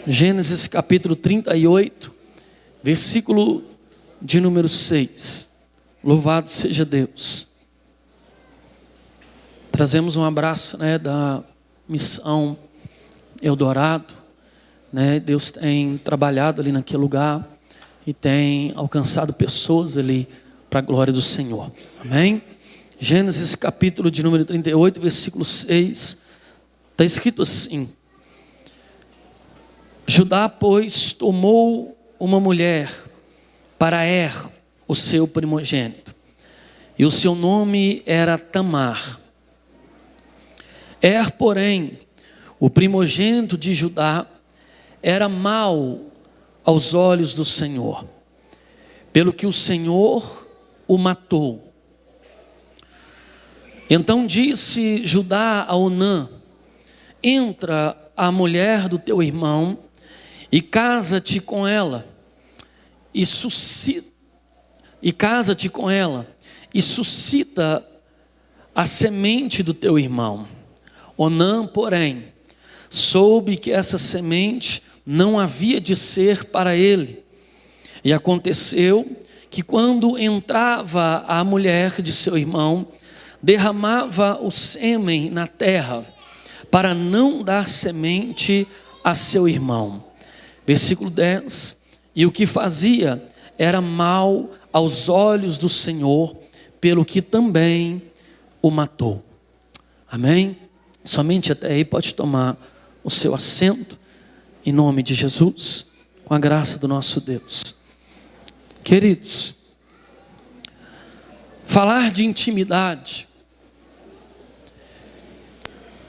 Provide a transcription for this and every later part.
Gênesis capítulo 38, versículo de número 6. Louvado seja Deus. Trazemos um abraço, da missão Eldorado, Deus tem trabalhado ali naquele lugar e tem alcançado pessoas ali para a glória do Senhor. Amém? Gênesis capítulo de número 38, versículo 6. Está escrito assim: Judá, pois, tomou uma mulher para o seu primogênito, e o seu nome era Tamar. Porém, o primogênito de Judá, era mau aos olhos do Senhor, pelo que o Senhor o matou. Então disse Judá a Onã: entra a mulher do teu irmão e casa-te com ela, e suscita a semente do teu irmão. Onã, porém, soube que essa semente não havia de ser para ele. E aconteceu que, quando entrava a mulher de seu irmão, derramava o sêmen na terra, para não dar semente a seu irmão. Versículo 10: e o que fazia era mal aos olhos do Senhor, pelo que também o matou. Amém? Somente até aí, pode tomar o seu assento, em nome de Jesus, com a graça do nosso Deus. Queridos, falar de intimidade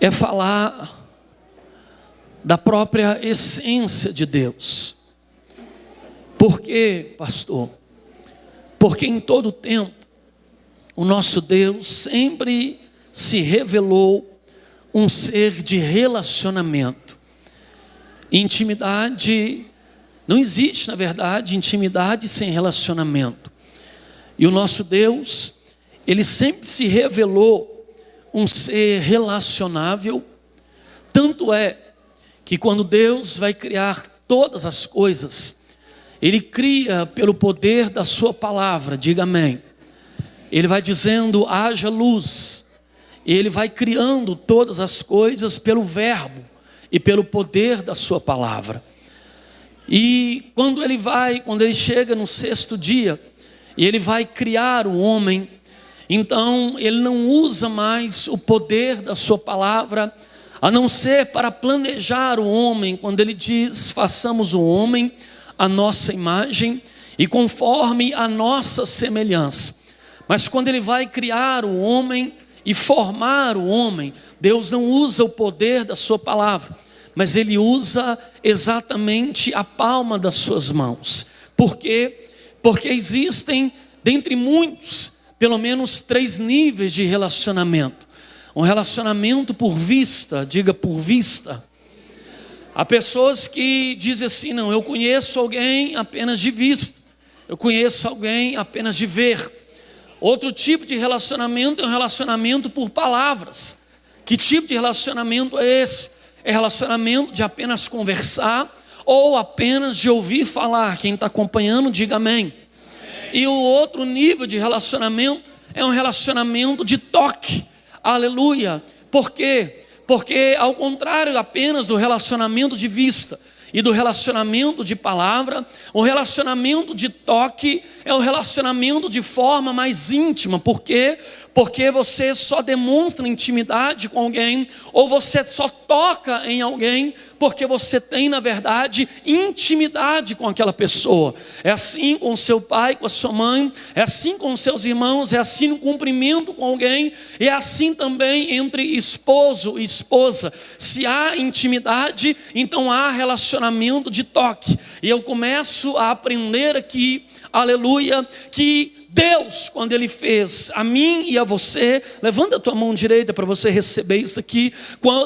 é falar da própria essência de Deus. Por quê, pastor? Porque em todo tempo o nosso Deus sempre se revelou um ser de relacionamento. Intimidade, não existe, na verdade, intimidade sem relacionamento. E o nosso Deus, ele sempre se revelou um ser relacionável. Tanto é que quando Deus vai criar todas as coisas, ele cria pelo poder da sua palavra. Diga amém. Ele vai dizendo: haja luz. Ele vai criando todas as coisas pelo verbo e pelo poder da sua palavra. E quando ele chega no sexto dia, e ele vai criar o homem, então ele não usa mais o poder da sua palavra, a não ser para planejar o homem, quando ele diz: façamos o homem à nossa imagem e conforme a nossa semelhança. Mas quando ele vai criar o homem e formar o homem, Deus não usa o poder da sua palavra, mas ele usa exatamente a palma das suas mãos. Por quê? Porque existem, dentre muitos, pelo menos 3 níveis de relacionamento. Um relacionamento por vista, diga por vista. Há pessoas que dizem assim: não, eu conheço alguém apenas de vista, eu conheço alguém apenas de ver. Outro tipo de relacionamento é um relacionamento por palavras. Que tipo de relacionamento é esse? É relacionamento de apenas conversar ou apenas de ouvir falar. Quem está acompanhando, diga amém. E o outro nível de relacionamento é um relacionamento de toque. Aleluia. Por quê? Porque ao contrário apenas do relacionamento de vista e do relacionamento de palavra, o relacionamento de toque é o relacionamento de forma mais íntima. Por quê? Porque você só demonstra intimidade com alguém, ou você só toca em alguém, porque você tem, na verdade, intimidade com aquela pessoa. É assim com o seu pai, com a sua mãe, é assim com os seus irmãos, é assim no cumprimento com alguém, é assim também entre esposo e esposa. Se há intimidade, então há relacionamento de toque. E eu começo a aprender aqui, aleluia, que Deus, quando Ele fez a mim e a você, levanta a tua mão direita para você receber isso aqui.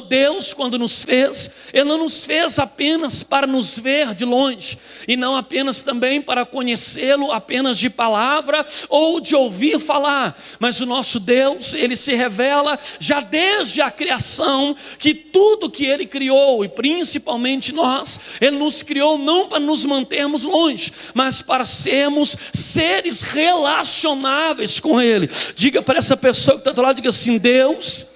Deus, quando nos fez, Ele não nos fez apenas para nos ver de longe, e não apenas também para conhecê-lo apenas de palavra ou de ouvir falar, mas o nosso Deus, Ele se revela já desde a criação, que tudo que Ele criou, e principalmente nós, Ele nos criou não para nos mantermos longe, mas para sermos seres relacionáveis com Ele. Diga para essa pessoa que está do lado, diga assim: Deus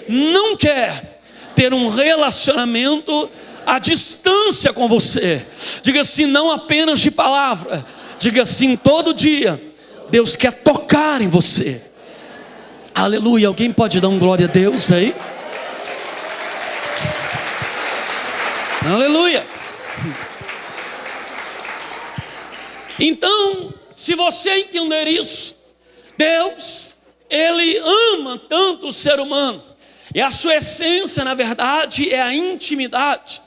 não quer ter um relacionamento à distância com você. Diga assim, não apenas de palavra. Diga assim, todo dia Deus quer tocar em você. Aleluia. Alguém pode dar um glória a Deus aí? Aleluia. Então, se você entender isso, Deus, Ele ama tanto o ser humano, e a sua essência, na verdade, é a intimidade,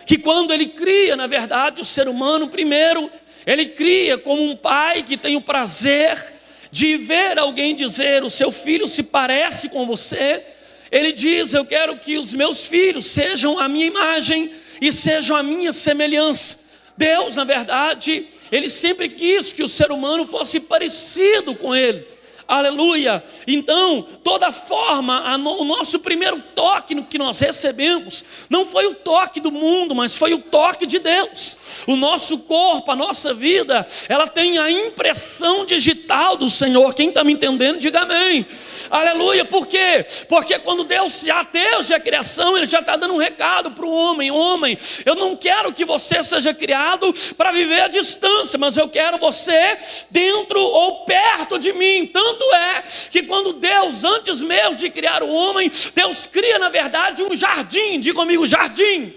que quando Ele cria, na verdade, o ser humano, primeiro, Ele cria como um pai que tem o prazer de ver alguém dizer: o seu filho se parece com você. Ele diz: eu quero que os meus filhos sejam a minha imagem e sejam a minha semelhança. Deus, na verdade, Ele sempre quis que o ser humano fosse parecido com Ele. Aleluia. Então, toda forma, o nosso primeiro toque no que nós recebemos não foi o toque do mundo, mas foi o toque de Deus. O nosso corpo, a nossa vida, ela tem a impressão digital do Senhor. Quem está me entendendo, diga amém. Aleluia. Por quê? Porque quando Deus já desde a criação, Ele já está dando um recado para o homem: homem, eu não quero que você seja criado para viver à distância, mas eu quero você dentro ou perto de mim. Tanto é que quando Deus, antes mesmo de criar o homem, Deus cria, na verdade, um jardim. Diga comigo, jardim.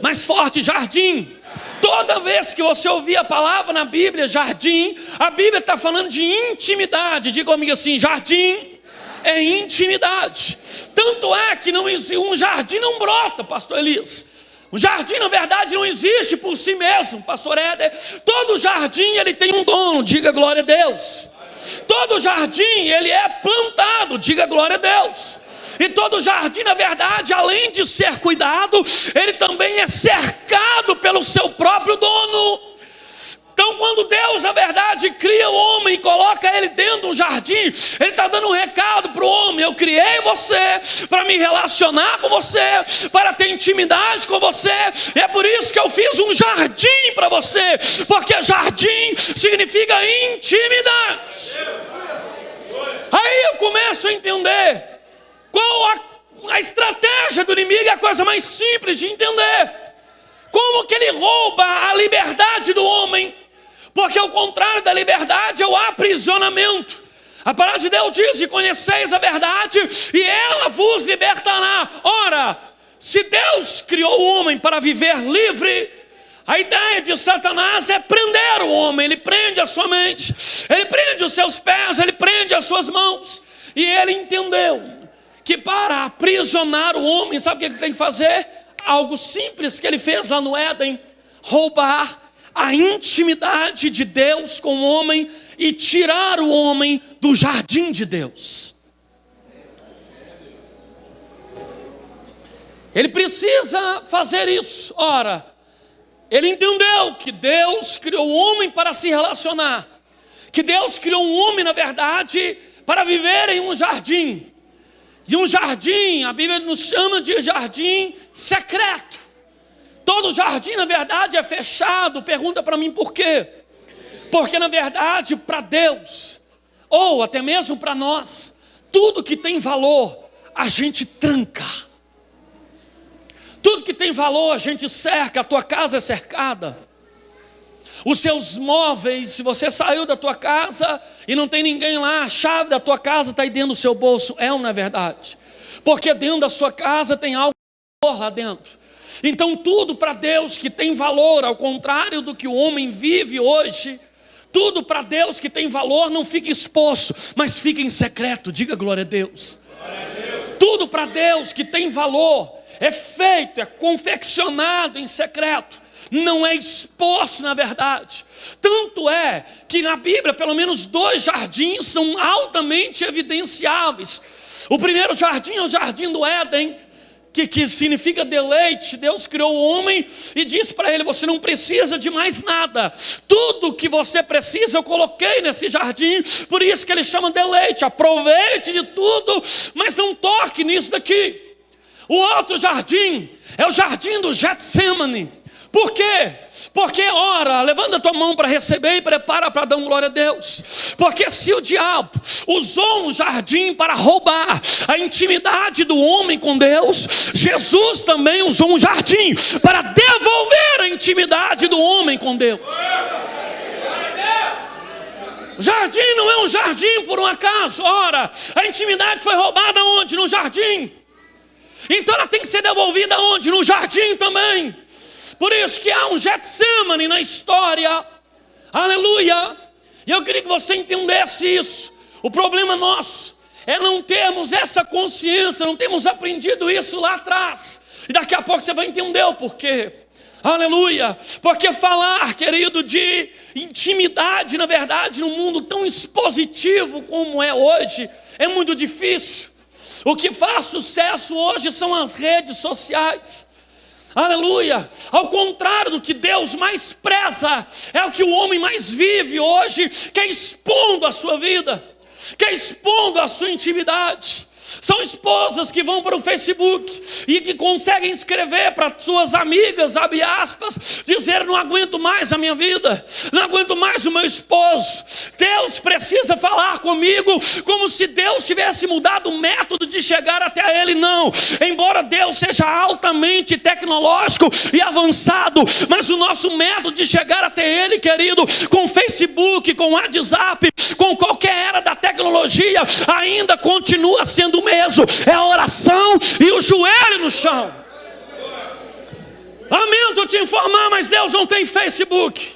Mais forte, jardim. Toda vez que você ouvir a palavra na Bíblia, jardim, a Bíblia está falando de intimidade. Diga comigo assim, jardim é intimidade. Tanto é que um jardim não brota, pastor Elias. O jardim, na verdade, não existe por si mesmo, pastor Éder. Todo jardim, ele tem um dono. Diga glória a Deus. Todo jardim, ele é plantado, diga glória a Deus. E todo jardim, na verdade, além de ser cuidado, ele também é cercado pelo seu próprio dono. Então, quando Deus, na verdade, cria o homem e coloca ele dentro de um jardim, Ele está dando um recado para o homem: eu criei você para me relacionar com você, para ter intimidade com você, e é por isso que eu fiz um jardim para você, porque jardim significa intimidade. Aí eu começo a entender qual a estratégia do inimigo. É a coisa mais simples de entender. Como que ele rouba a liberdade do homem? Porque ao contrário da liberdade é o aprisionamento. A palavra de Deus diz: e conheceis a verdade, e ela vos libertará. Ora, se Deus criou o homem para viver livre, a ideia de Satanás é prender o homem. Ele prende a sua mente, ele prende os seus pés, ele prende as suas mãos. E ele entendeu que para aprisionar o homem, sabe o que ele tem que fazer? Algo simples que ele fez lá no Éden: roubar a intimidade de Deus com o homem e tirar o homem do jardim de Deus. Ele precisa fazer isso. Ora, ele entendeu que Deus criou o homem para se relacionar, que Deus criou um homem, na verdade, para viver em um jardim. E um jardim, a Bíblia nos chama de jardim secreto. Todo jardim, na verdade, é fechado. Pergunta para mim por quê? Porque, na verdade, para Deus, ou até mesmo para nós, tudo que tem valor, a gente tranca. Tudo que tem valor, a gente cerca. A tua casa é cercada. Os seus móveis, se você saiu da tua casa e não tem ninguém lá, a chave da tua casa está aí dentro do seu bolso. É ou não é verdade? Porque dentro da sua casa tem algo lá dentro. Então tudo para Deus que tem valor, ao contrário do que o homem vive hoje, tudo para Deus que tem valor não fica exposto, mas fica em secreto. Diga glória a Deus. Glória a Deus. Tudo para Deus que tem valor, é feito, é confeccionado em secreto, não é exposto na verdade. Tanto é que na Bíblia pelo menos 2 jardins são altamente evidenciáveis. O primeiro jardim é o jardim do Éden, que significa deleite. Deus criou o homem e disse para ele: você não precisa de mais nada, tudo que você precisa eu coloquei nesse jardim, por isso que ele chama deleite. Aproveite de tudo, mas não toque nisso daqui. O outro jardim é o jardim do Getsemane. Por quê? Porque, ora, levanta a tua mão para receber e prepara para dar glória a Deus. Porque se o diabo usou um jardim para roubar a intimidade do homem com Deus, Jesus também usou um jardim para devolver a intimidade do homem com Deus. O jardim não é um jardim por um acaso. Ora, a intimidade foi roubada onde? No jardim. Então ela tem que ser devolvida onde? No jardim também. Por isso que há um Getsemane na história. Aleluia. E eu queria que você entendesse isso. O problema nosso é não termos essa consciência, não termos aprendido isso lá atrás. E daqui a pouco você vai entender o porquê. Aleluia. Porque falar, querido, de intimidade, na verdade, num mundo tão expositivo como é hoje, é muito difícil. O que faz sucesso hoje são as redes sociais. Aleluia. Ao contrário do que Deus mais preza, é o que o homem mais vive hoje, que é expondo a sua vida, que é expondo a sua intimidade. São esposas que vão para o Facebook e que conseguem escrever para suas amigas, abre aspas, dizer: não aguento mais a minha vida, não aguento mais o meu esposo. Deus precisa falar comigo, como se Deus tivesse mudado o método de chegar até ele. Não, embora Deus seja altamente tecnológico e avançado, mas o nosso método de chegar até ele, querido, com Facebook, com WhatsApp, com qualquer era da tecnologia, ainda continua sendo o mesmo. É a oração e o joelho no chão. Lamento te informar, mas Deus não tem Facebook.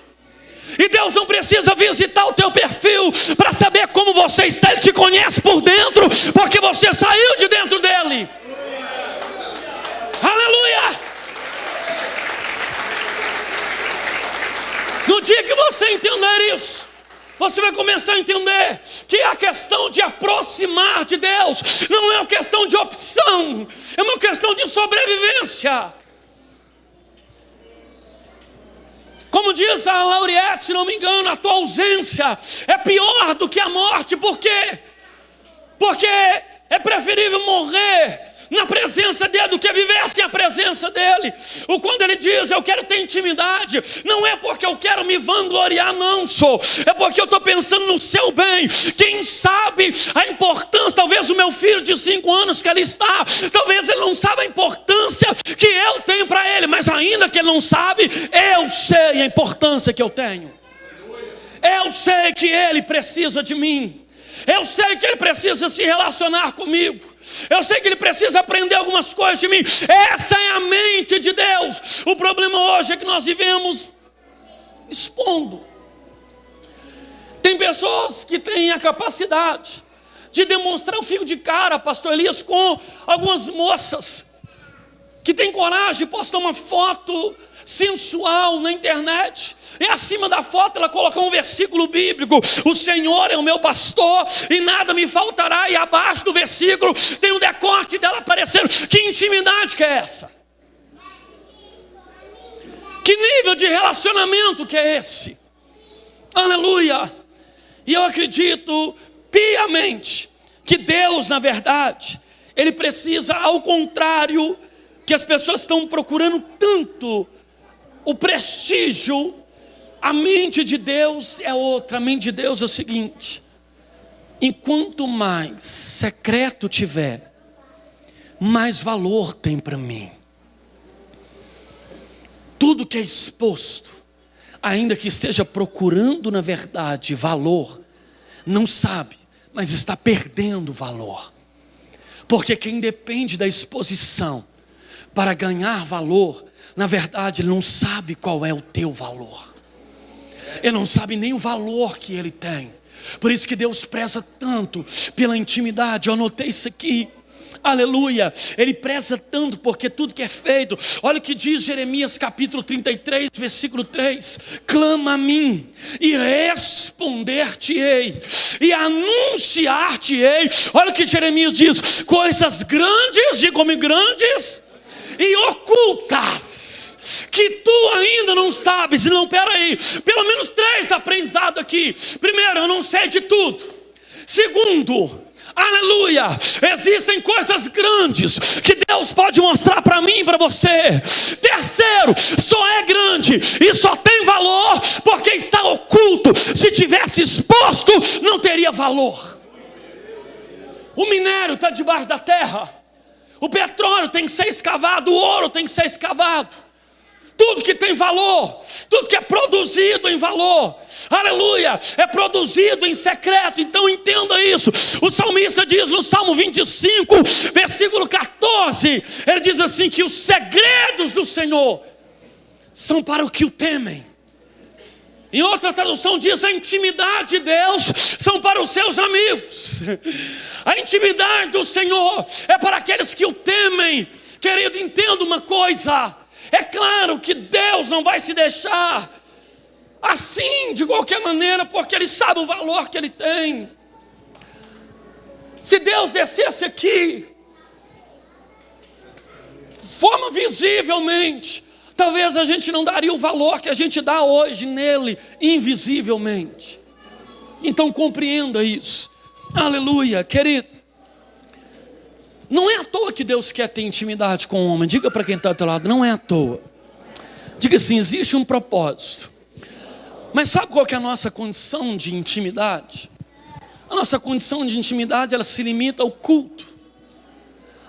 E Deus não precisa visitar o teu perfil para saber como você está. Ele te conhece por dentro, porque você saiu de dentro dele. Aleluia. No dia que você entender isso, você vai começar a entender que a questão de aproximar de Deus não é uma questão de opção, é uma questão de sobrevivência. Como diz a Lauriette, se não me engano, a tua ausência é pior do que a morte. Por quê? Porque é preferível morrer na presença dele do que viver sem a presença dele. Ou quando ele diz: eu quero ter intimidade, não é porque eu quero me vangloriar, não, é porque eu estou pensando no seu bem. Quem sabe a importância, talvez o meu filho de 5 anos que ali está, talvez ele não saiba a importância que eu tenho para ele, mas ainda que ele não sabe, eu sei a importância que eu tenho. Eu sei que ele precisa de mim. Eu sei que ele precisa se relacionar comigo. Eu sei que ele precisa aprender algumas coisas de mim. Essa é a mente de Deus. O problema hoje é que nós vivemos expondo. Tem pessoas que têm a capacidade de demonstrar o fio de cara, pastor Elias, com algumas moças que têm coragem de postar uma foto sensual na internet, e acima da foto ela coloca um versículo bíblico: o Senhor é o meu pastor e nada me faltará, e abaixo do versículo tem o decote dela aparecendo. Que intimidade que é essa? Que nível de relacionamento que é esse? Aleluia. E eu acredito piamente que Deus, na verdade, ele precisa, ao contrário que as pessoas estão procurando tanto o prestígio, a mente de Deus é outra. A mente de Deus é o seguinte: enquanto mais secreto tiver, mais valor tem para mim. Tudo que é exposto, ainda que esteja procurando na verdade valor, não sabe, mas está perdendo valor. Porque quem depende da exposição para ganhar valor, na verdade ele não sabe qual é o teu valor. Ele não sabe nem o valor que ele tem. Por isso que Deus preza tanto pela intimidade. Eu anotei isso aqui. Aleluia, ele preza tanto porque tudo que é feito. Olha o que diz Jeremias capítulo 33, versículo 3: clama a mim e responder-te-ei e anunciar-te-ei. Olha o que Jeremias diz: coisas grandes, diga comigo, grandes e ocultas, que tu ainda não sabes. Não, peraí, pelo menos 3 aprendizados aqui. Primeiro, eu não sei de tudo. Segundo, aleluia, existem coisas grandes que Deus pode mostrar para mim e para você. Terceiro, só é grande e só tem valor porque está oculto. Se tivesse exposto, não teria valor. O minério está debaixo da terra, o petróleo tem que ser escavado, o ouro tem que ser escavado. Tudo que tem valor, tudo que é produzido em valor, aleluia, é produzido em secreto. Então entenda isso. O salmista diz no Salmo 25, versículo 14, ele diz assim, que os segredos do Senhor são para o que o temem. Em outra tradução diz: a intimidade de Deus são para os seus amigos. A intimidade do Senhor é para aqueles que o temem. Querido, entenda uma coisa. É claro que Deus não vai se deixar assim de qualquer maneira, porque Ele sabe o valor que Ele tem. Se Deus descesse aqui, forma visivelmente, talvez a gente não daria o valor que a gente dá hoje nele, invisivelmente. Então compreenda isso. Aleluia, querido. Não é à toa que Deus quer ter intimidade com o homem. Diga para quem está ao teu lado: não é à toa. Diga assim: existe um propósito. Mas sabe qual que é a nossa condição de intimidade? A nossa condição de intimidade, ela se limita ao culto.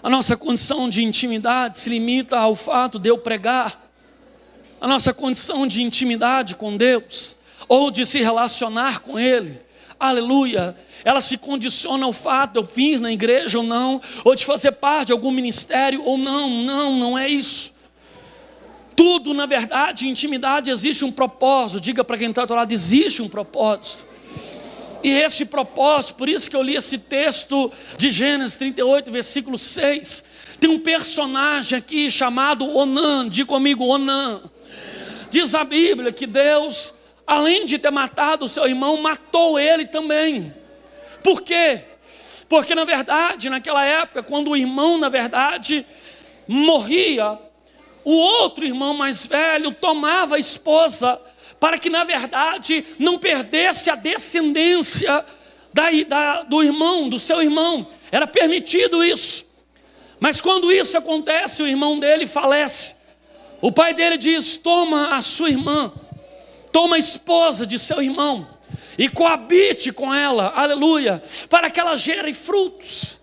A nossa condição de intimidade se limita ao fato de eu pregar. A nossa condição de intimidade com Deus, ou de se relacionar com Ele, aleluia, ela se condiciona ao fato de eu vir na igreja ou não, ou de fazer parte de algum ministério ou não. Não é isso. Tudo, na verdade, em intimidade existe um propósito. Diga para quem está ao teu lado: existe um propósito. E esse propósito, por isso que eu li esse texto de Gênesis 38, versículo 6. Tem um personagem aqui chamado Onã. Diga comigo, Onã. Diz a Bíblia que Deus, além de ter matado o seu irmão, matou ele também. Por quê? Porque na verdade, naquela época, quando o irmão, na verdade, morria, o outro irmão mais velho tomava a esposa, para que na verdade não perdesse a descendência do irmão, do seu irmão. Era permitido isso. Mas quando isso acontece, o irmão dele falece. O pai dele diz: toma a sua irmã, toma a esposa de seu irmão e coabite com ela, aleluia, para que ela gere frutos,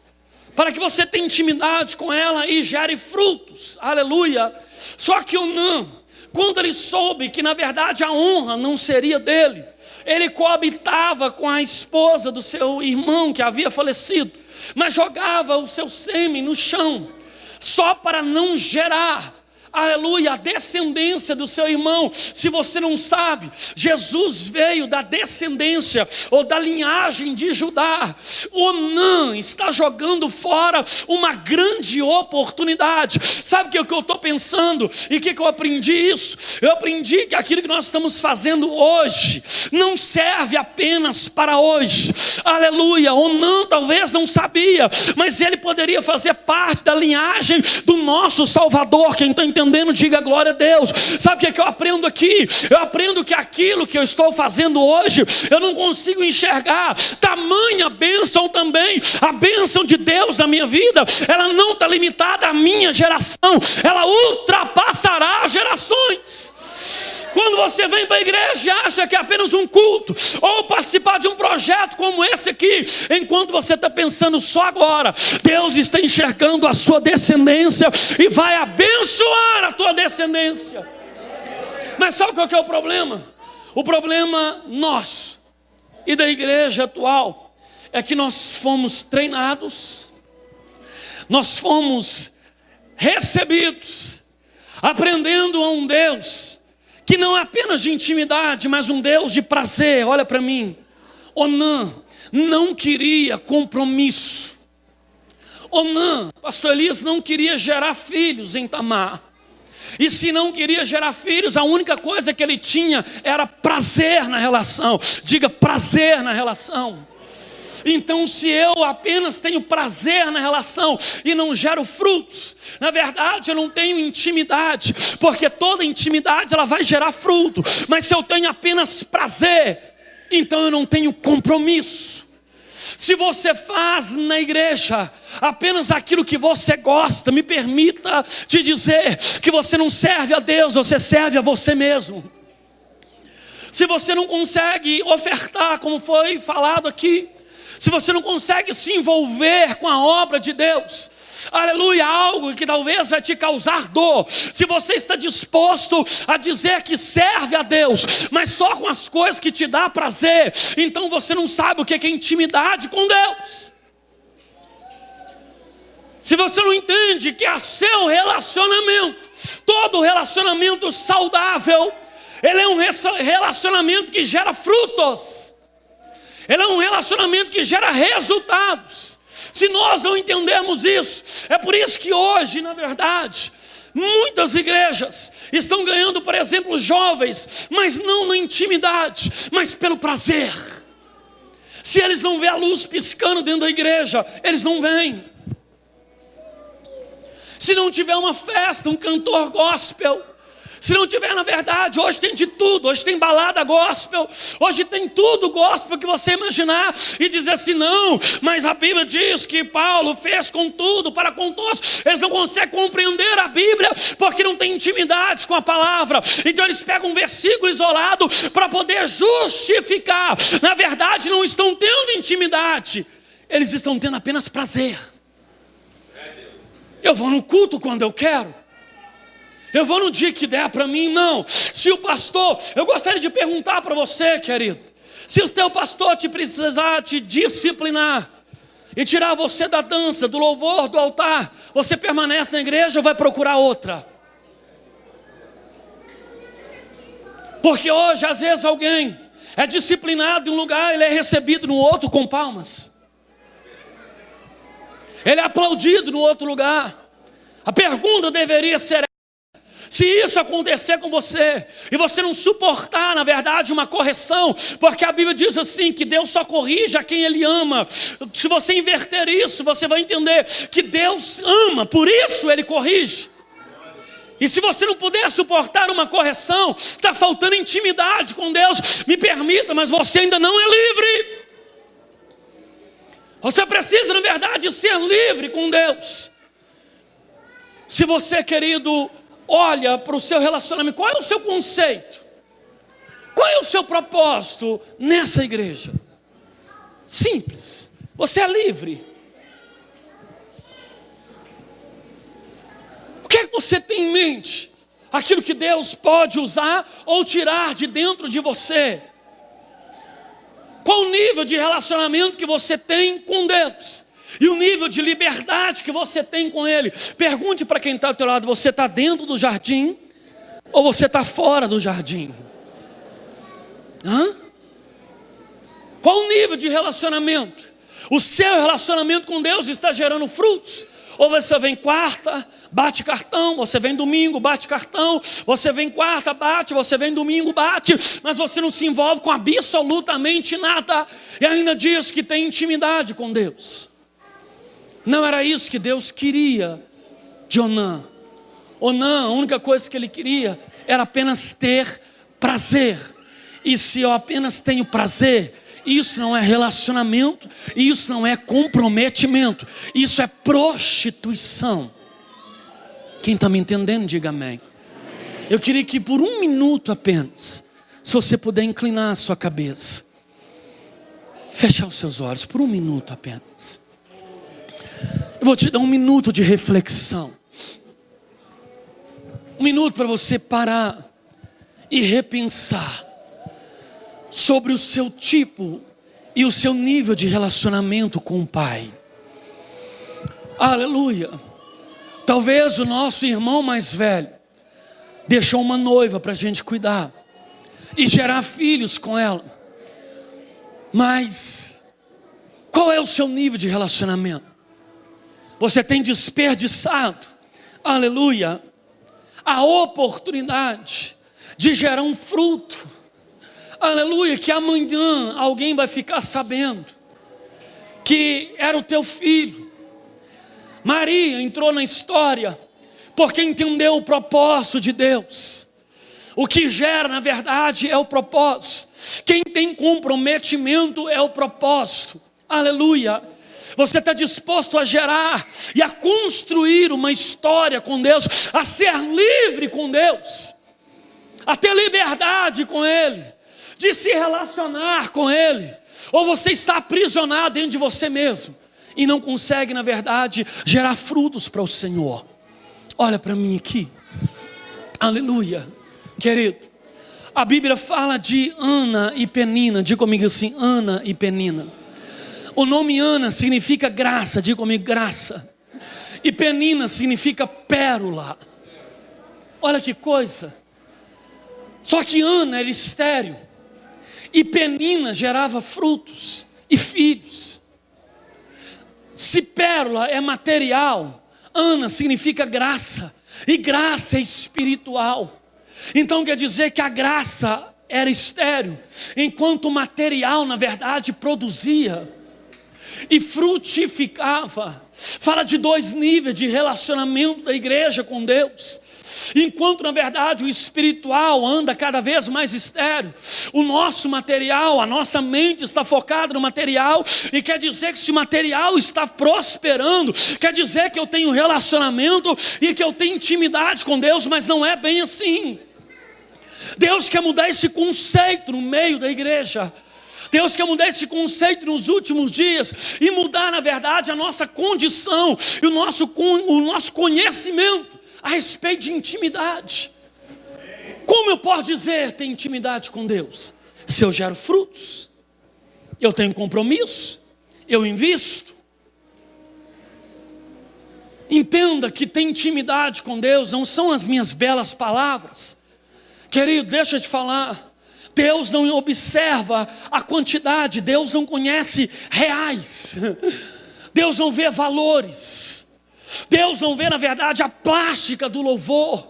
para que você tenha intimidade com ela e gere frutos, aleluia. Só que Onã, quando ele soube que na verdade a honra não seria dele, ele coabitava com a esposa do seu irmão que havia falecido, mas jogava o seu sêmen no chão, só para não gerar, aleluia, a descendência do seu irmão. Se você não sabe, Jesus veio da descendência ou da linhagem de Judá. Onã está jogando fora uma grande oportunidade. Sabe o que eu estou pensando? E o que eu aprendi isso? Eu aprendi que aquilo que nós estamos fazendo hoje não serve apenas para hoje. Aleluia. Onã talvez não sabia, mas ele poderia fazer parte da linhagem do nosso Salvador. Quem está entendendo, diga glória a Deus. Sabe o que eu aprendo aqui? Eu aprendo que aquilo que eu estou fazendo hoje, eu não consigo enxergar tamanha bênção também. A bênção de Deus na minha vida, ela não está limitada à minha geração, ela ultrapassará gerações. Quando você vem para a igreja e acha que é apenas um culto, ou participar de um projeto como esse aqui, enquanto você está pensando só agora, Deus está enxergando a sua descendência e vai abençoar a tua descendência. Mas sabe qual que é o problema? O problema nosso e da igreja atual é que nós fomos treinados, nós fomos recebidos, aprendendo a um Deus que não é apenas de intimidade, mas um Deus de prazer. Olha para mim. Onã não queria compromisso. Onã, pastor Elias, não queria gerar filhos em Tamar. E se não queria gerar filhos, a única coisa que ele tinha era prazer na relação. Diga, prazer na relação. Então, se eu apenas tenho prazer na relação e não gero frutos, na verdade eu não tenho intimidade, porque toda intimidade ela vai gerar fruto. Mas se eu tenho apenas prazer, então eu não tenho compromisso. Se você faz na igreja apenas aquilo que você gosta, me permita te dizer que você não serve a Deus, você serve a você mesmo. Se você não consegue ofertar, como foi falado aqui, se você não consegue se envolver com a obra de Deus, aleluia, algo que talvez vai te causar dor, se você está disposto a dizer que serve a Deus, mas só com as coisas que te dá prazer, então você não sabe o que é intimidade com Deus. Se você não entende que é seu relacionamento, todo relacionamento saudável, ele é um relacionamento que gera frutos. Ele é um relacionamento que gera resultados. Se nós não entendemos isso, é por isso que hoje, na verdade, muitas igrejas estão ganhando, por exemplo, jovens, mas não na intimidade, mas pelo prazer. Se eles não vêem a luz piscando dentro da igreja, eles não vêm. Se não tiver uma festa, um cantor gospel, se não tiver, na verdade, hoje tem de tudo, hoje tem balada gospel, hoje tem tudo gospel que você imaginar, e dizer assim, não, mas a Bíblia diz que Paulo fez com tudo, para com todos. Eles não conseguem compreender a Bíblia, porque não tem intimidade com a palavra, então eles pegam um versículo isolado, para poder justificar, na verdade não estão tendo intimidade, eles estão tendo apenas prazer. Eu vou no culto quando eu quero, eu vou no dia que der para mim, não. Se o pastor, eu gostaria de perguntar para você, querido, se o teu pastor te precisar te disciplinar e tirar você da dança, do louvor, do altar, você permanece na igreja ou vai procurar outra? Porque hoje às vezes alguém é disciplinado em um lugar, ele é recebido no outro com palmas, ele é aplaudido no outro lugar. A pergunta deveria ser: se isso acontecer com você, e você não suportar, na verdade, uma correção, porque a Bíblia diz assim, que Deus só corrige a quem Ele ama. Se você inverter isso, você vai entender que Deus ama, por isso Ele corrige. E se você não puder suportar uma correção, está faltando intimidade com Deus, me permita, mas você ainda não é livre. Você precisa, na verdade, ser livre com Deus. Se você, querido, olha para o seu relacionamento, qual é o seu conceito? Qual é o seu propósito nessa igreja? Simples, você é livre. O que é que você tem em mente? Aquilo que Deus pode usar ou tirar de dentro de você? Qual o nível de relacionamento que você tem com Deus? E o nível de liberdade que você tem com Ele? Pergunte para quem está ao teu lado, você está dentro do jardim ou você está fora do jardim? Qual o nível de relacionamento? O seu relacionamento com Deus está gerando frutos? Ou você vem quarta, bate cartão, você vem domingo, bate cartão, você vem quarta, bate, você vem domingo, bate, mas você não se envolve com absolutamente nada, e ainda diz que tem intimidade com Deus. Não era isso que Deus queria de Onã. Onã, a única coisa que ele queria era apenas ter prazer. E se eu apenas tenho prazer, isso não é relacionamento, isso não é comprometimento, isso é prostituição. Quem está me entendendo, diga amém. Eu queria que por um minuto apenas, se você puder inclinar a sua cabeça, fechar os seus olhos por um minuto apenas. Eu vou te dar um minuto de reflexão. Um minuto para você parar e repensar sobre o seu tipo e o seu nível de relacionamento com o Pai. Aleluia. Talvez o nosso irmão mais velho deixou uma noiva para a gente cuidar e gerar filhos com ela. Mas qual é o seu nível de relacionamento? Você tem desperdiçado, aleluia, a oportunidade de gerar um fruto, aleluia, que amanhã alguém vai ficar sabendo que era o teu filho. Maria entrou na história porque entendeu o propósito de Deus. O que gera, na verdade, é o propósito. Quem tem comprometimento é o propósito. Aleluia. Você está disposto a gerar e a construir uma história com Deus, a ser livre com Deus, a ter liberdade com Ele, de se relacionar com Ele? Ou você está aprisionado dentro de você mesmo e não consegue, na verdade, gerar frutos para o Senhor? Olha para mim aqui, aleluia, querido. A Bíblia fala de Ana e Penina. Diga comigo assim, Ana e Penina. O nome Ana significa graça, diga comigo, graça. E Penina significa pérola. Olha que coisa. Só que Ana era estéril e Penina gerava frutos e filhos. Se pérola é material, Ana significa graça, e graça é espiritual. Então quer dizer que a graça era estéril, enquanto o material, na verdade, produzia e frutificava. Fala de dois níveis de relacionamento da igreja com Deus. Enquanto, na verdade, o espiritual anda cada vez mais estéril, o nosso material, a nossa mente está focada no material, e quer dizer que se o material está prosperando, quer dizer que eu tenho relacionamento e que eu tenho intimidade com Deus, mas não é bem assim. Deus quer mudar esse conceito no meio da igreja. Deus quer mudar esse conceito nos últimos dias e mudar, na verdade, a nossa condição e o nosso conhecimento a respeito de intimidade. Como eu posso dizer ter intimidade com Deus? Se eu gero frutos, eu tenho compromisso, eu invisto. Entenda que ter intimidade com Deus não são as minhas belas palavras. Querido, deixa eu te falar. Deus não observa a quantidade, Deus não conhece reais, Deus não vê valores, Deus não vê, na verdade, a plástica do louvor,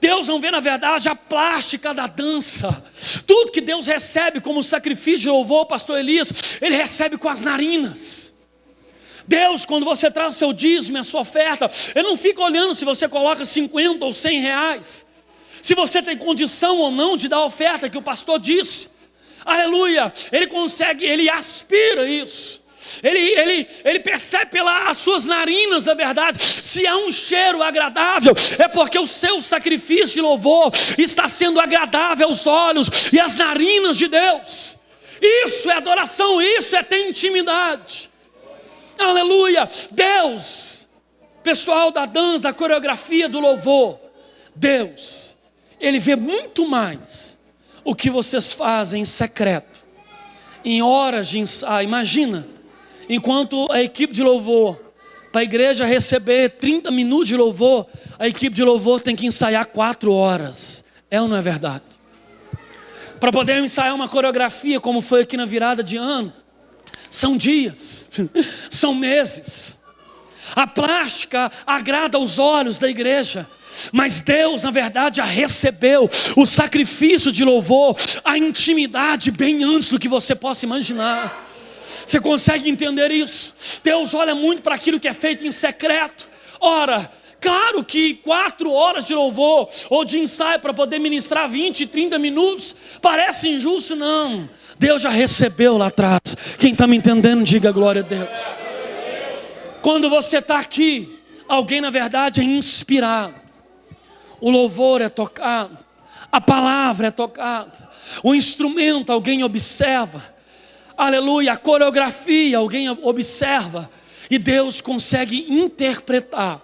Deus não vê, na verdade, a plástica da dança. Tudo que Deus recebe como sacrifício de louvor, pastor Elias, Ele recebe com as narinas. Deus, quando você traz o seu dízimo e a sua oferta, Ele não fica olhando se você coloca 50 ou 100 reais. Se você tem condição ou não de dar a oferta que o pastor disse, aleluia, ele consegue, ele aspira isso, ele percebe pelas suas narinas, na verdade, se há um cheiro agradável, é porque o seu sacrifício de louvor está sendo agradável aos olhos e às narinas de Deus. Isso é adoração, isso é ter intimidade, aleluia. Deus, pessoal da dança, da coreografia, do louvor, Deus, Ele vê muito mais o que vocês fazem em secreto, em horas de ensaio. Imagina, enquanto a equipe de louvor, para a igreja receber 30 minutos de louvor, a equipe de louvor tem que ensaiar 4 horas. É ou não é verdade? Para poder ensaiar uma coreografia, como foi aqui na virada de ano, são dias, são meses. A plástica agrada aos olhos da igreja, mas Deus, na verdade, já recebeu o sacrifício de louvor, a intimidade bem antes do que você possa imaginar. Você consegue entender isso? Deus olha muito para aquilo que é feito em secreto. Ora, claro que 4 horas de louvor ou de ensaio para poder ministrar 20, 30 minutos parece injusto, não. Deus já recebeu lá atrás. Quem está me entendendo, diga glória a Deus. Quando você está aqui, alguém, na verdade, é inspirado. O louvor é tocado, a palavra é tocada, o instrumento alguém observa, aleluia, a coreografia alguém observa, e Deus consegue interpretar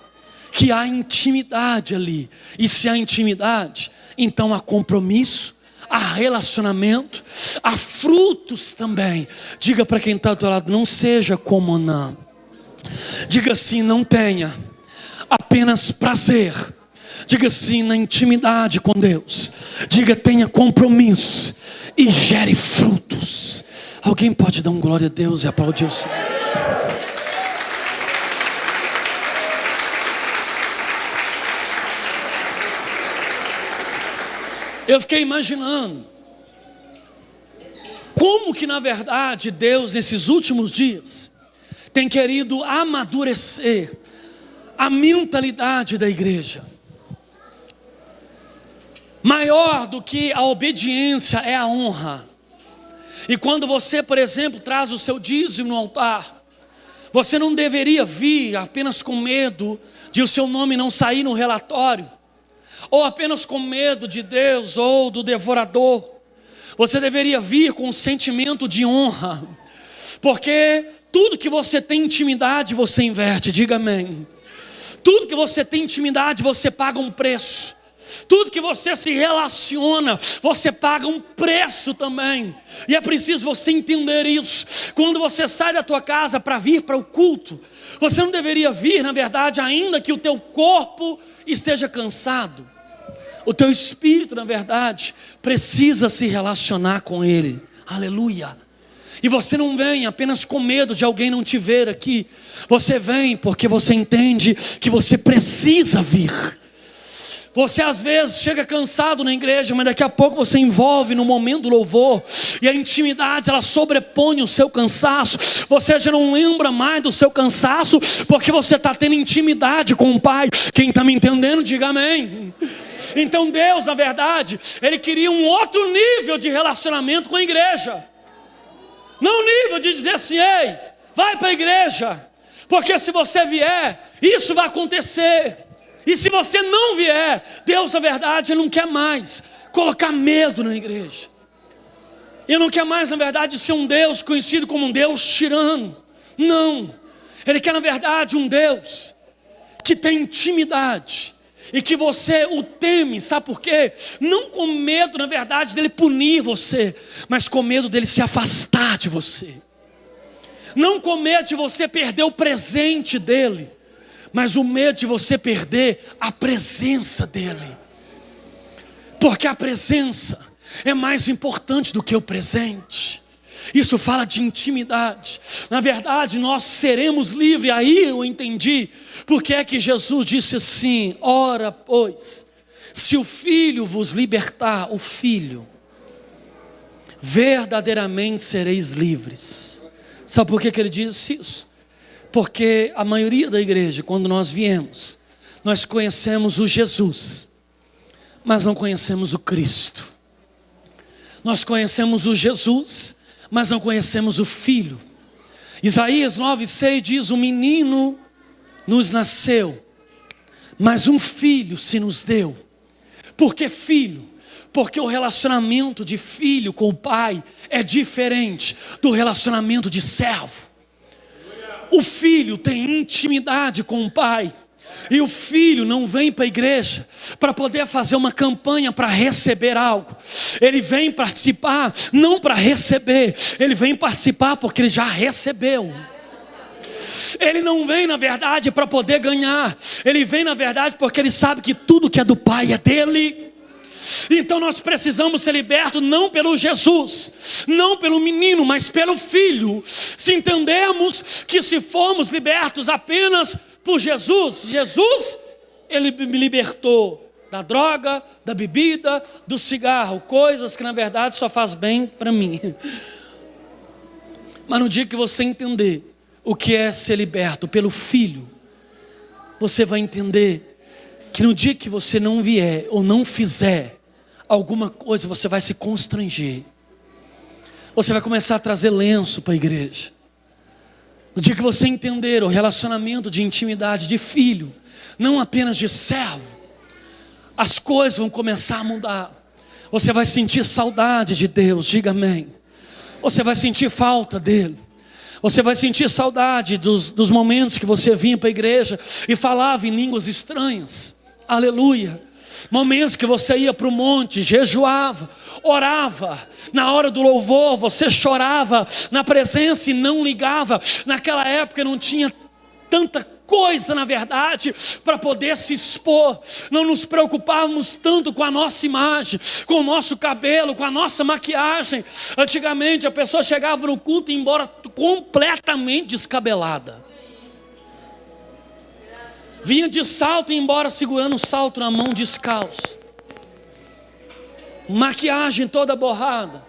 que há intimidade ali. E se há intimidade, então há compromisso, há relacionamento, há frutos também. Diga para quem está do teu lado, não seja como Anã. Diga assim, não tenha apenas prazer. Diga assim, na intimidade com Deus. Diga, tenha compromisso e gere frutos. Alguém pode dar um glória a Deus e aplaudir o Senhor? Eu fiquei imaginando como que na verdade Deus nesses últimos dias tem querido amadurecer a mentalidade da igreja. Maior do que a obediência é a honra. E quando você, por exemplo, traz o seu dízimo no altar, você não deveria vir apenas com medo de o seu nome não sair no relatório, ou apenas com medo de Deus ou do devorador. Você deveria vir com um sentimento de honra, porque tudo que você tem intimidade você inverte, diga amém. Tudo que você tem intimidade você paga um preço. Tudo que você se relaciona, você paga um preço também. E é preciso você entender isso. Quando você sai da tua casa para vir para o culto, você não deveria vir, na verdade, ainda que o teu corpo esteja cansado. O teu espírito, na verdade, precisa se relacionar com Ele. Aleluia. E você não vem apenas com medo de alguém não te ver aqui. Você vem porque você entende que você precisa vir. Você às vezes chega cansado na igreja, mas daqui a pouco você envolve no momento do louvor, e a intimidade ela sobrepõe o seu cansaço. Você já não lembra mais do seu cansaço, porque você está tendo intimidade com o Pai. Quem está me entendendo, diga amém. Então Deus, na verdade, Ele queria um outro nível de relacionamento com a igreja. Não o nível de dizer assim, ei, vai para a igreja, porque se você vier, isso vai acontecer. E se você não vier, Deus, na verdade, Ele não quer mais colocar medo na igreja. Ele não quer mais, na verdade, ser um Deus conhecido como um Deus tirano. Não. Ele quer, na verdade, um Deus que tem intimidade e que você o teme, sabe por quê? Não com medo, na verdade, dele punir você, mas com medo dele se afastar de você. Não com medo de você perder o presente dele, mas o medo de você perder a presença dele. Porque a presença é mais importante do que o presente. Isso fala de intimidade. Na verdade, nós seremos livres. Aí eu entendi porque é que Jesus disse assim: ora, pois, se o Filho vos libertar, o Filho, verdadeiramente sereis livres. Sabe por que ele disse isso? Porque a maioria da igreja, quando nós viemos, nós conhecemos o Jesus, mas não conhecemos o Cristo. Nós conhecemos o Jesus, mas não conhecemos o Filho. Isaías 9,6 diz: o menino nos nasceu, mas um filho se nos deu. Por que filho? Porque o relacionamento de filho com o pai é diferente do relacionamento de servo. O filho tem intimidade com o pai. E o filho não vem para a igreja para poder fazer uma campanha para receber algo. Ele vem participar não para receber, ele vem participar porque ele já recebeu. Ele não vem, na verdade, para poder ganhar. Ele vem, na verdade, porque ele sabe que tudo que é do pai é dele. Então nós precisamos ser libertos não pelo Jesus, não pelo menino, mas pelo Filho. Se entendemos que se formos libertos apenas por Jesus, Jesus, Ele me libertou da droga, da bebida, do cigarro, coisas que na verdade só faz bem para mim. Mas no dia que você entender o que é ser liberto pelo Filho, você vai entender que no dia que você não vier ou não fizer alguma coisa, você vai se constranger. Você vai começar a trazer lenço para a igreja. No dia que você entender o relacionamento de intimidade de filho, não apenas de servo, as coisas vão começar a mudar. Você vai sentir saudade de Deus, diga amém. Você vai sentir falta dele. Você vai sentir saudade dos momentos que você vinha para a igreja e falava em línguas estranhas. Aleluia. Momentos que você ia para o monte, jejuava, orava. Na hora do louvor você chorava na presença e não ligava. Naquela época não tinha tanta coisa, na verdade, para poder se expor. Não nos preocupávamos tanto com a nossa imagem, com o nosso cabelo, com a nossa maquiagem. Antigamente a pessoa chegava no culto e ia embora completamente descabelada. Vinha de salto e ia embora segurando o salto na mão, descalço. maquiagem toda borrada.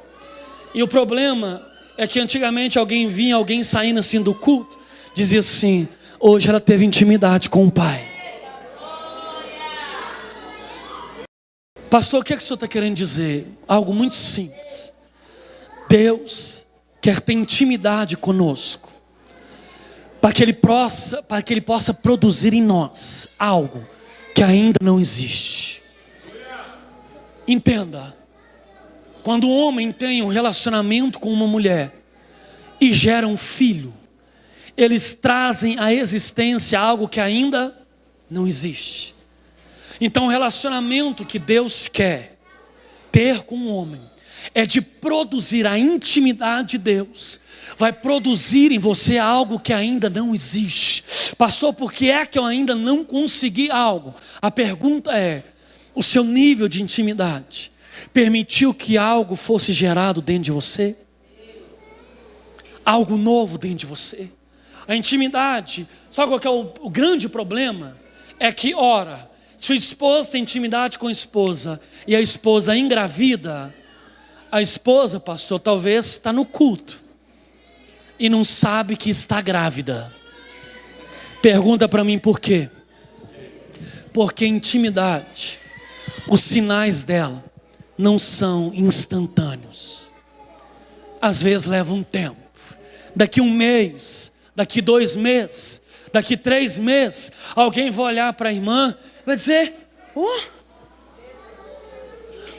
E o problema é que antigamente alguém saindo assim do culto, dizia assim: hoje ela teve intimidade com o Pai. Pastor, o que o senhor está querendo dizer? Algo muito simples. Deus quer ter intimidade conosco, para que Ele possa produzir em nós algo que ainda não existe. Entenda, quando o homem tem um relacionamento com uma mulher e gera um filho, eles trazem à existência algo que ainda não existe. Então o relacionamento que Deus quer ter com o homem é de produzir a intimidade de Deus. Vai produzir em você algo que ainda não existe. Pastor, por que é que eu ainda não consegui algo? A pergunta é: o seu nível de intimidade permitiu que algo fosse gerado dentro de você? Algo novo dentro de você? A intimidade, sabe qual que é o grande problema? É que, ora, sua esposa tem intimidade com a esposa e a esposa engravida, a esposa, pastor, talvez está no culto e não sabe que está grávida. Pergunta para mim por quê? Porque intimidade, os sinais dela não são instantâneos. Às vezes leva um tempo. Daqui 1 mês, daqui 2 meses, daqui 3 meses, alguém vai olhar para a irmã e vai dizer: oh,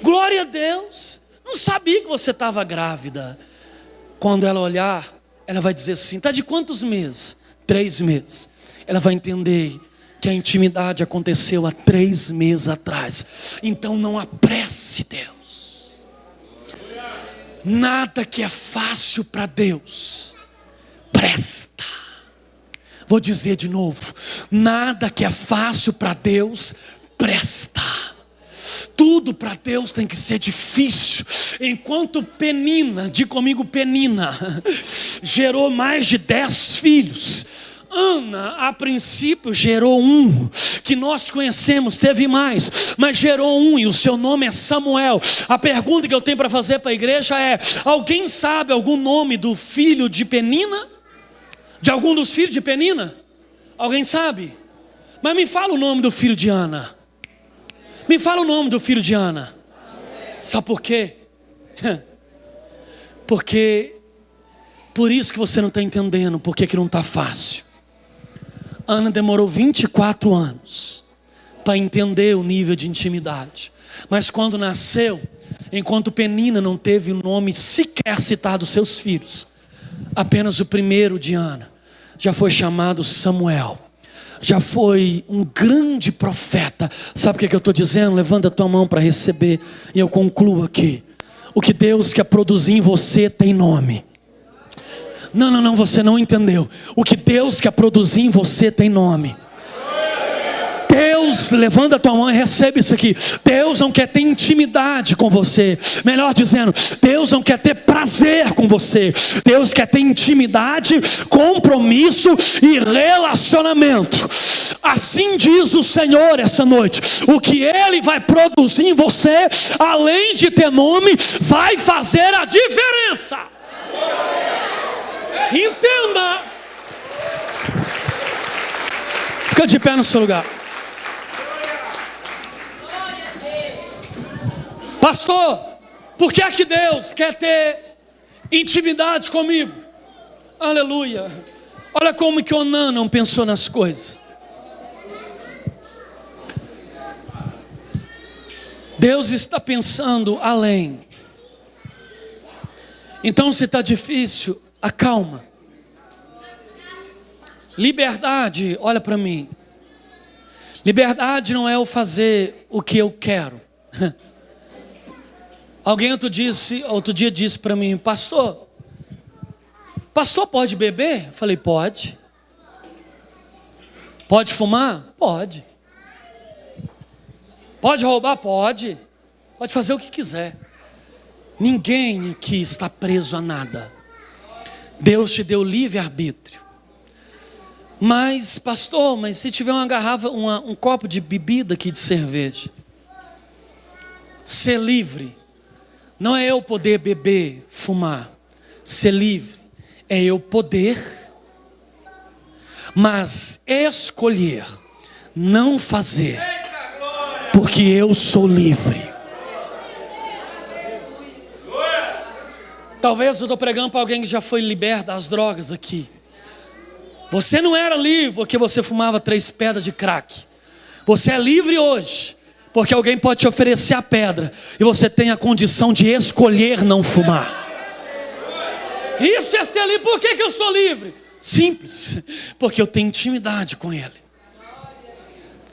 glória a Deus, não sabia que você estava grávida. Quando ela olhar, ela vai dizer assim: está de quantos meses? 3 meses. Ela vai entender que a intimidade aconteceu há 3 meses atrás. Então não apresse Deus. Nada que é fácil para Deus presta. Vou dizer de novo: nada que é fácil para Deus presta. Tudo para Deus tem que ser difícil. Enquanto Penina, diga comigo, Penina, gerou mais de 10 filhos, Ana, a princípio, gerou um, que nós conhecemos, teve mais, mas gerou um, e o seu nome é Samuel. A pergunta que eu tenho para fazer para a igreja é: alguém sabe algum nome do filho de Penina? De algum dos filhos de Penina? Alguém sabe? Mas me fala o nome do filho de Ana. Me fala o nome do filho de Ana. Sabe por quê? Porque, por isso que você não está entendendo, porque que não está fácil. Ana demorou 24 anos para entender o nível de intimidade. Mas quando nasceu, enquanto Penina não teve o nome sequer citado dos seus filhos, apenas o primeiro de Ana já foi chamado Samuel. Já foi um grande profeta. Sabe o que eu estou dizendo? Levanta a tua mão para receber. E eu concluo aqui. O que Deus quer produzir em você tem nome. Não, você não entendeu. O que Deus quer produzir em você tem nome. Deus, levanta a tua mão e recebe isso aqui. Deus não quer ter intimidade com você. Melhor dizendo, Deus não quer ter prazer com você. Deus quer ter intimidade, compromisso e relacionamento. Assim diz o Senhor essa noite. O que Ele vai produzir em você, além de ter nome, vai fazer a diferença. Entenda. Fica de pé no seu lugar. Pastor, por que é que Deus quer ter intimidade comigo? Aleluia. Olha como que Onã não pensou nas coisas. Deus está pensando além. Então, se está difícil, acalma. Liberdade, olha para mim. Liberdade não é eu fazer o que eu quero. Alguém outro dia disse para mim: pastor pode beber? Eu falei: pode. Pode fumar? Pode. Pode roubar? Pode. Pode fazer o que quiser. Ninguém aqui está preso a nada. Deus te deu livre-arbítrio. Mas, pastor, se tiver uma garrafa, um copo de bebida aqui de cerveja, ser livre Não é eu poder beber, fumar, ser livre. É eu poder, mas escolher não fazer, porque eu sou livre. Talvez eu estou pregando para alguém que já foi liberto das drogas aqui. Você não era livre porque você fumava 3 pedras de crack. Você é livre hoje porque alguém pode te oferecer a pedra e você tem a condição de escolher não fumar. Isso é ser livre. Por que eu sou livre? Simples, porque eu tenho intimidade com Ele.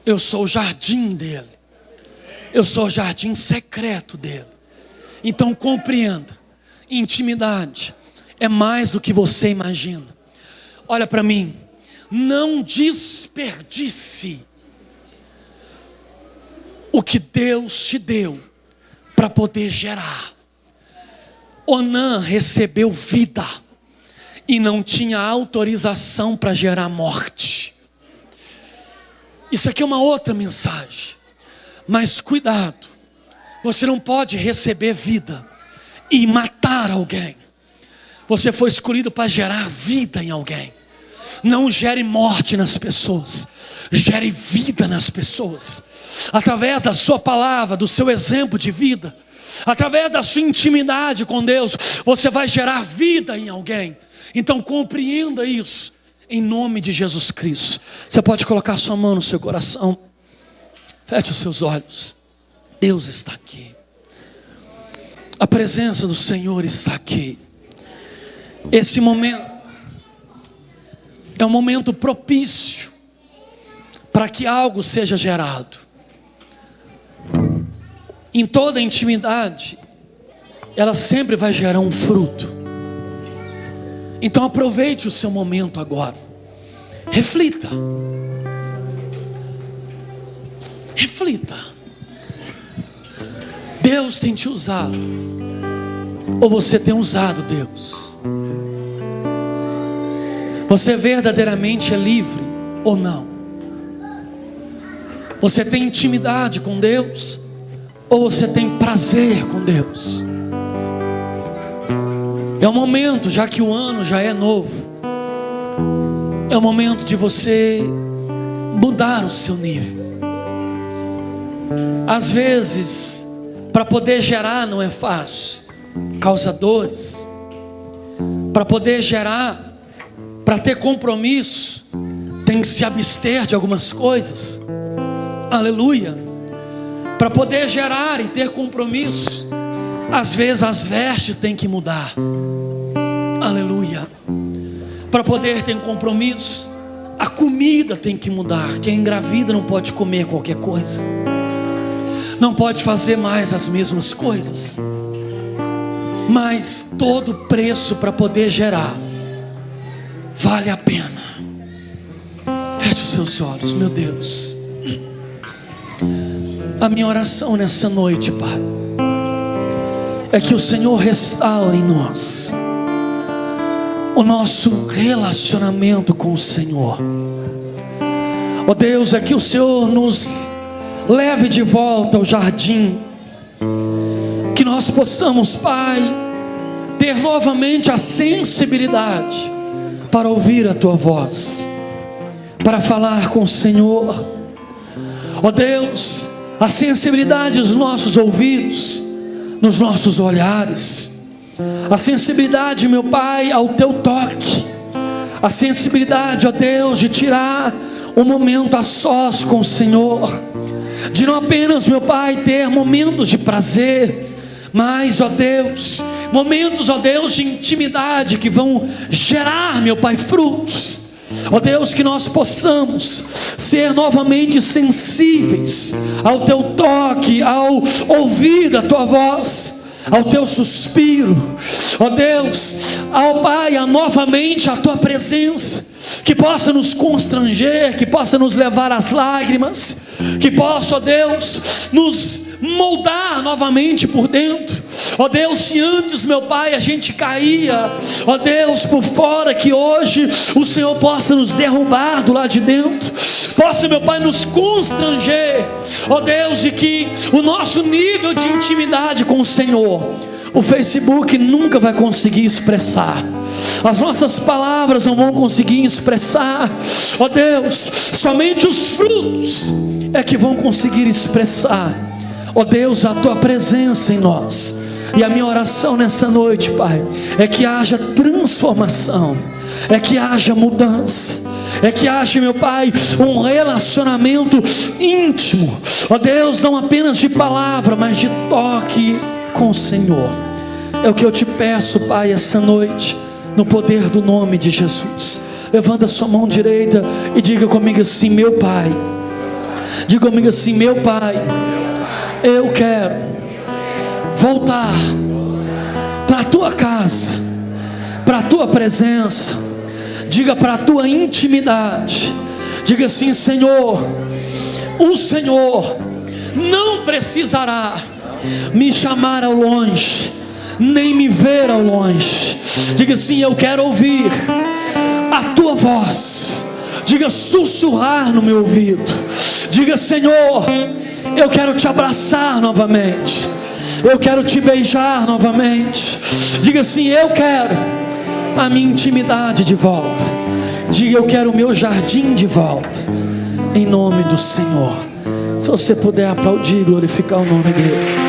Eu sou o jardim dele. Eu sou o jardim secreto dele. Então compreenda, intimidade é mais do que você imagina. Olha para mim, não desperdice o que Deus te deu para poder gerar. Onã recebeu vida e não tinha autorização para gerar morte. Isso aqui é uma outra mensagem. Mas cuidado, você não pode receber vida e matar alguém. Você foi escolhido para gerar vida em alguém. Não gere morte nas pessoas, gere vida nas pessoas. Através da sua palavra, do seu exemplo de vida, através da sua intimidade com Deus, você vai gerar vida em alguém. Então compreenda isso, em nome de Jesus Cristo. Você pode colocar sua mão no seu coração. Feche os seus olhos. Deus está aqui. A presença do Senhor está aqui. Esse momento é um momento propício para que algo seja gerado. Em toda intimidade, ela sempre vai gerar um fruto. Então aproveite o seu momento agora. Reflita. Reflita. Deus tem te usado, ou você tem usado Deus? Você verdadeiramente é livre ou não? Você tem intimidade com Deus, ou você tem prazer com Deus? É o momento, já que o ano já é novo, é o momento de você mudar o seu nível. Às vezes, para poder gerar não é fácil, causa dores. Para poder gerar, para ter compromisso, tem que se abster de algumas coisas. Aleluia. Para poder gerar e ter compromisso, às vezes as vestes têm que mudar. Aleluia. Para poder ter compromisso, a comida tem que mudar. Quem engravida não pode comer qualquer coisa, não pode fazer mais as mesmas coisas. Mas todo preço para poder gerar vale a pena. Feche os seus olhos, meu Deus. A minha oração nessa noite, Pai, é que o Senhor restaure em nós o nosso relacionamento com o Senhor. Ó Deus, é que o Senhor nos leve de volta ao jardim, que nós possamos, Pai, ter novamente a sensibilidade para ouvir a Tua voz, para falar com o Senhor. Ó Deus, a sensibilidade dos nossos ouvidos, nos nossos olhares, a sensibilidade, meu Pai, ao Teu toque, a sensibilidade, ó Deus, de tirar um momento a sós com o Senhor, de não apenas, meu Pai, ter momentos de prazer, mas, ó Deus, momentos, ó Deus, de intimidade que vão gerar, meu Pai, frutos. Ó Deus, que nós possamos ser novamente sensíveis ao Teu toque, ao ouvir a Tua voz, ao Teu suspiro. Ó Deus, ao Pai, novamente a Tua presença, que possa nos constranger, que possa nos levar às lágrimas, que possa, ó Deus, nos moldar novamente por dentro. Ó Deus, se antes, meu Pai, a gente caía, ó Deus, por fora, que hoje o Senhor possa nos derrubar do lado de dentro, possa, meu Pai, nos constranger, ó Deus, e que o nosso nível de intimidade com o Senhor O Facebook nunca vai conseguir expressar. As nossas palavras não vão conseguir expressar. Ó Deus, somente os frutos é que vão conseguir expressar, ó Deus, a tua presença em nós. E a minha oração nessa noite, Pai, é que haja transformação, é que haja mudança, é que haja, meu Pai, um relacionamento íntimo, ó Deus, não apenas de palavra, mas de toque com o Senhor. É o que eu te peço, Pai, essa noite, no poder do nome de Jesus. Levanta a sua mão direita e diga comigo assim: meu Pai. Diga comigo assim: meu Pai, eu quero voltar para a tua casa, para a tua presença. Diga: para a tua intimidade. Diga assim: Senhor, o Senhor não precisará me chamar ao longe, nem me ver ao longe. Diga assim: eu quero ouvir a tua voz. Diga: sussurrar no meu ouvido. Diga: Senhor, eu quero te abraçar novamente, eu quero te beijar novamente. Diga assim: eu quero a minha intimidade de volta. Diga: eu quero o meu jardim de volta, em nome do Senhor. Se você puder aplaudir e glorificar o nome dele.